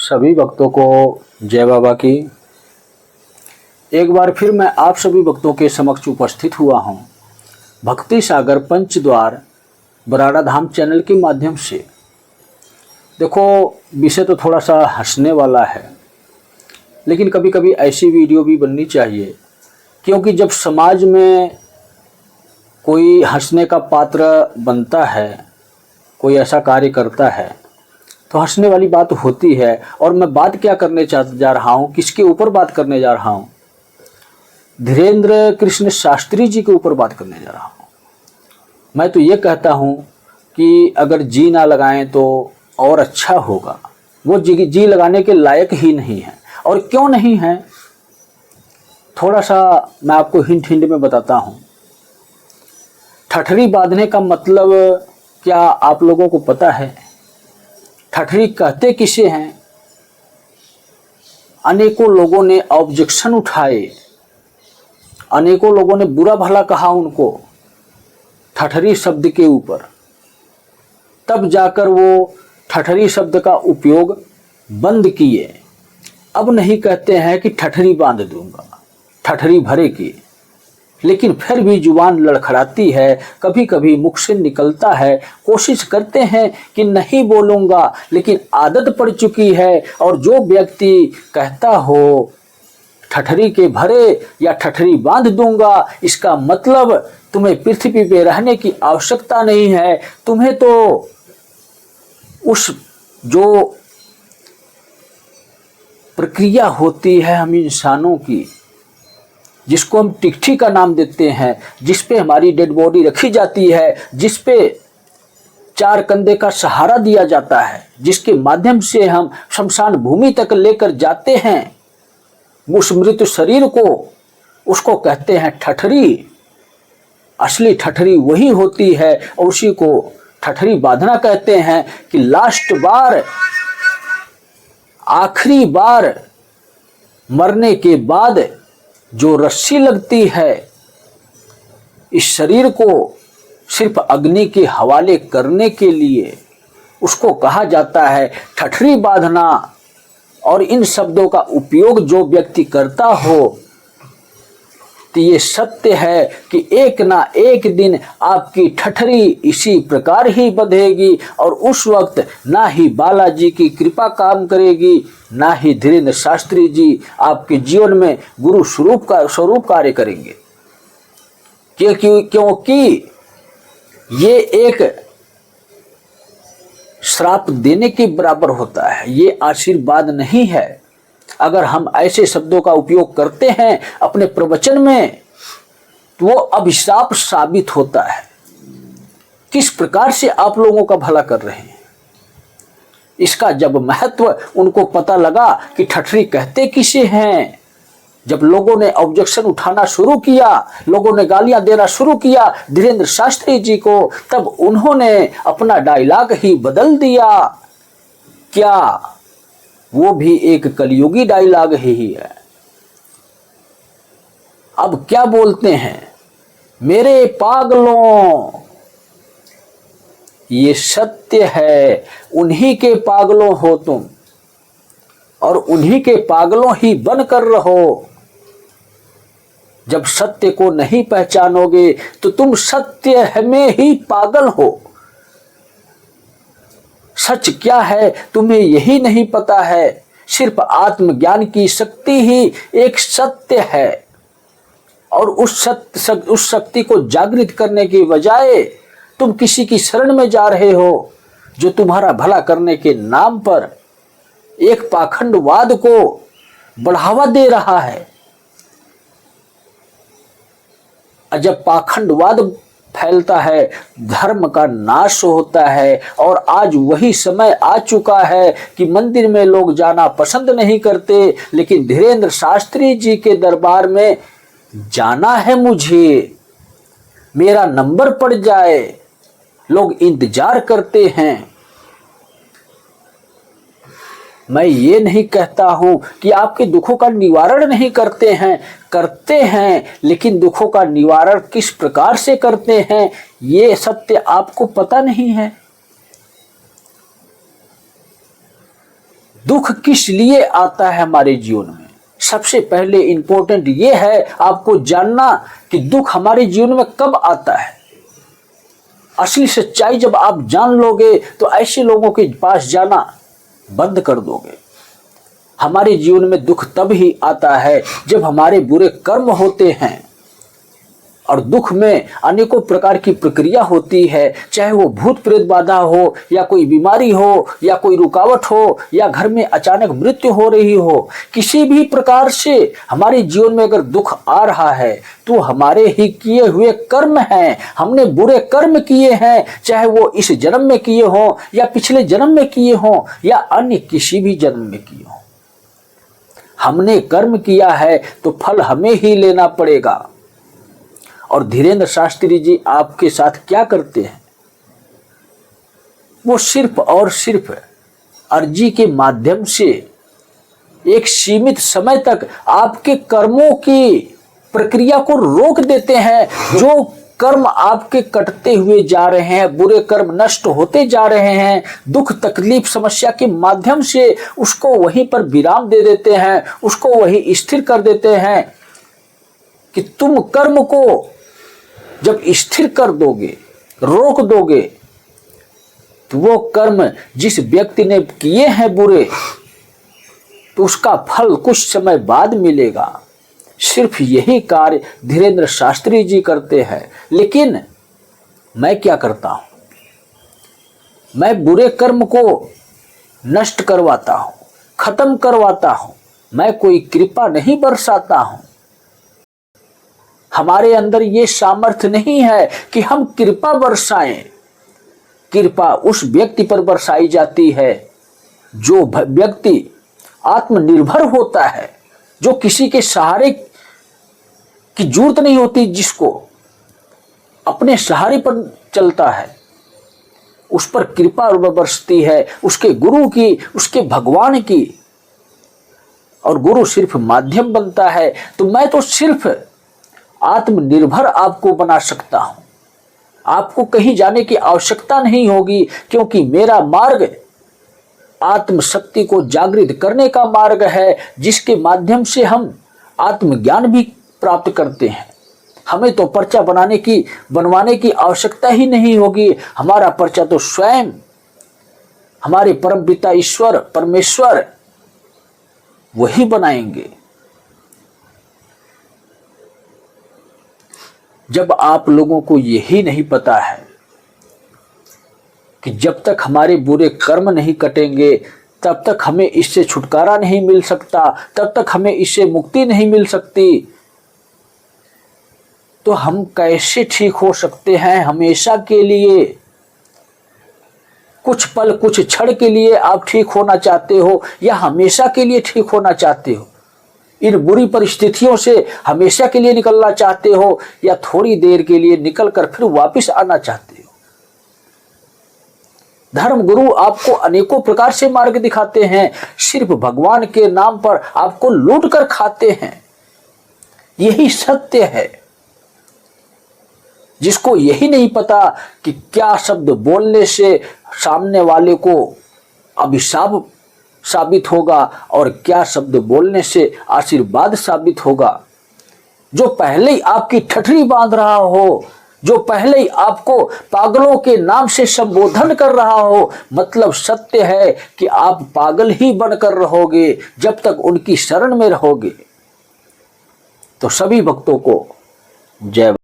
सभी भक्तों को जय बाबा की। एक बार फिर मैं आप सभी भक्तों के समक्ष उपस्थित हुआ हूँ भक्ति सागर पंचद्वार बराड़ा धाम चैनल के माध्यम से। देखो, विषय तो थोड़ा सा हंसने वाला है, लेकिन कभी कभी ऐसी वीडियो भी बननी चाहिए, क्योंकि जब समाज में कोई हंसने का पात्र बनता है, कोई ऐसा कार्य करता है, तो हंसने वाली बात होती है। और मैं बात क्या करने जा रहा हूँ, किसके ऊपर बात करने जा रहा हूँ? धीरेन्द्र कृष्ण शास्त्री जी के ऊपर बात करने जा रहा हूँ। मैं तो ये कहता हूँ कि अगर जी ना लगाएं तो और अच्छा होगा। वो जी लगाने के लायक ही नहीं है। और क्यों नहीं है, थोड़ा सा मैं आपको हिंट में बताता हूँ। ठठरी बांधने का मतलब क्या आप लोगों को पता है? ठठरी कहते किसे हैं? अनेकों लोगों ने ऑब्जेक्शन उठाए, अनेकों लोगों ने बुरा भला कहा उनको ठठरी शब्द के ऊपर। तब जाकर वो ठठरी शब्द का उपयोग बंद किए। अब नहीं कहते हैं कि ठठरी बांध दूंगा, ठठरी भरे की। लेकिन फिर भी जुबान लड़खड़ाती है, कभी कभी मुख से निकलता है। कोशिश करते हैं कि नहीं बोलूँगा, लेकिन आदत पड़ चुकी है। और जो व्यक्ति कहता हो ठठरी के भरे या ठठरी बांध दूंगा, इसका मतलब तुम्हें पृथ्वी पे रहने की आवश्यकता नहीं है। तुम्हें तो उस जो प्रक्रिया होती है हम इंसानों की, जिसको हम टिकठी का नाम देते हैं, जिस पे हमारी डेड बॉडी रखी जाती है, जिस पे चार कंधे का सहारा दिया जाता है, जिसके माध्यम से हम शमशान भूमि तक लेकर जाते हैं उस मृत शरीर को, उसको कहते हैं ठठरी। असली ठठरी वही होती है और उसी को ठठरी बांधना कहते हैं। कि लास्ट बार, आखिरी बार मरने के बाद जो रस्सी लगती है इस शरीर को सिर्फ अग्नि के हवाले करने के लिए, उसको कहा जाता है ठठरी बांधना। और इन शब्दों का उपयोग जो व्यक्ति करता हो, तो ये सत्य है कि एक ना एक दिन आपकी ठठरी इसी प्रकार ही बंधेगी। और उस वक्त ना ही बालाजी की कृपा काम करेगी, ना ही धीरेन्द्र शास्त्री जी आपके जीवन में गुरु स्वरूप कार्य करेंगे। क्योंकि ये एक श्राप देने के बराबर होता है, ये आशीर्वाद नहीं है। अगर हम ऐसे शब्दों का उपयोग करते हैं अपने प्रवचन में, तो वो अभिशाप साबित होता है। किस प्रकार से आप लोगों का भला कर रहे हैं, इसका जब महत्व उनको पता लगा कि ठठरी कहते किसे हैं, जब लोगों ने ऑब्जेक्शन उठाना शुरू किया, लोगों ने गालियां देना शुरू किया धीरेन्द्र शास्त्री जी को, तब उन्होंने अपना डायलॉग ही बदल दिया। क्या वो भी एक कलयुगी डायलॉग ही है। अब क्या बोलते हैं? मेरे पागलों, ये सत्य है, उन्हीं के पागलों हो तुम और उन्हीं के पागलों ही बन कर रहो। जब सत्य को नहीं पहचानोगे तो तुम सत्य में ही पागल हो। सच क्या है तुम्हें यही नहीं पता है। सिर्फ आत्मज्ञान की शक्ति ही एक सत्य है। और उस शक्ति को जागृत करने की बजाय तुम किसी की शरण में जा रहे हो, जो तुम्हारा भला करने के नाम पर एक पाखंडवाद को बढ़ावा दे रहा है। जब पाखंडवाद फैलता है, धर्म का नाश होता है। और आज वही समय आ चुका है कि मंदिर में लोग जाना पसंद नहीं करते, लेकिन धीरेन्द्र शास्त्री जी के दरबार में जाना है मुझे, मेरा नंबर पड़ जाए, लोग इंतजार करते हैं। मैं ये नहीं कहता हूं कि आपके दुखों का निवारण नहीं करते हैं, लेकिन दुखों का निवारण किस प्रकार से करते हैं ये सत्य आपको पता नहीं है। दुख किस लिए आता है हमारे जीवन में? सबसे पहले इंपॉर्टेंट ये है आपको जानना कि दुख हमारे जीवन में कब आता है। असली सच्चाई जब आप जान लोगे तो ऐसे लोगों के पास जाना बंद कर दोगे। हमारे जीवन में दुख तब ही आता है जब हमारे बुरे कर्म होते हैं, और दुख में अनेकों प्रकार की प्रक्रिया होती है, चाहे वो भूत प्रेत बाधा हो, या कोई बीमारी हो, या कोई रुकावट हो, या घर में अचानक मृत्यु हो रही हो। किसी भी प्रकार से हमारे जीवन में अगर दुख आ रहा है तो हमारे ही किए हुए कर्म हैं। हमने बुरे कर्म किए हैं, चाहे वो इस जन्म में किए हों, या पिछले जन्म में किए हों, या अन्य किसी भी जन्म में किए हों। हमने कर्म किया है तो फल हमें ही लेना पड़ेगा। और धीरेन्द्र शास्त्री जी आपके साथ क्या करते हैं? वो सिर्फ और सिर्फ अर्जी के माध्यम से एक सीमित समय तक आपके कर्मों की प्रक्रिया को रोक देते हैं। जो कर्म आपके कटते हुए जा रहे हैं, बुरे कर्म नष्ट होते जा रहे हैं, दुख तकलीफ समस्या के माध्यम से उसको वहीं पर विराम दे देते हैं, उसको वहीं स्थिर कर देते हैं कि तुम कर्म को जब स्थिर कर दोगे, रोक दोगे, तो वो कर्म जिस व्यक्ति ने किए हैं बुरे, तो उसका फल कुछ समय बाद मिलेगा। सिर्फ यही कार्य धीरेन्द्र शास्त्री जी करते हैं। लेकिन मैं क्या करता हूं? मैं बुरे कर्म को नष्ट करवाता हूं, खत्म करवाता हूं। मैं कोई कृपा नहीं बरसाता हूं। हमारे अंदर ये सामर्थ्य नहीं है कि हम कृपा बरसाएं। कृपा उस व्यक्ति पर बरसाई जाती है जो व्यक्ति आत्मनिर्भर होता है, जो किसी के सहारे की जरूरत नहीं होती, जिसको अपने सहारे पर चलता है, उस पर कृपा बरसती है, उसके गुरु की, उसके भगवान की। और गुरु सिर्फ माध्यम बनता है। तो मैं तो सिर्फ आत्मनिर्भर आपको बना सकता हूं। आपको कहीं जाने की आवश्यकता नहीं होगी, क्योंकि मेरा मार्ग आत्मशक्ति को जागृत करने का मार्ग है, जिसके माध्यम से हम आत्मज्ञान भी प्राप्त करते हैं। हमें तो पर्चा बनवाने की आवश्यकता ही नहीं होगी। हमारा पर्चा तो स्वयं हमारे परम पिता ईश्वर परमेश्वर वही बनाएंगे। जब आप लोगों को यही नहीं पता है कि जब तक हमारे बुरे कर्म नहीं कटेंगे तब तक हमें इससे छुटकारा नहीं मिल सकता, तब तक हमें इससे मुक्ति नहीं मिल सकती, तो हम कैसे ठीक हो सकते हैं हमेशा के लिए? कुछ पल कुछ क्षण के लिए आप ठीक होना चाहते हो, या हमेशा के लिए ठीक होना चाहते हो? इन बुरी परिस्थितियों से हमेशा के लिए निकलना चाहते हो, या थोड़ी देर के लिए निकलकर फिर वापस आना चाहते हो? धर्म गुरु आपको अनेकों प्रकार से मार्ग दिखाते हैं, सिर्फ भगवान के नाम पर आपको लूट कर खाते हैं। यही सत्य है। जिसको यही नहीं पता कि क्या शब्द बोलने से सामने वाले को अभिशाप साबित होगा और क्या शब्द बोलने से आशीर्वाद साबित होगा, जो पहले ही आपकी ठठरी बांध रहा हो, जो पहले ही आपको पागलों के नाम से संबोधन कर रहा हो, मतलब सत्य है कि आप पागल ही बनकर रहोगे जब तक उनकी शरण में रहोगे। तो सभी भक्तों को जय।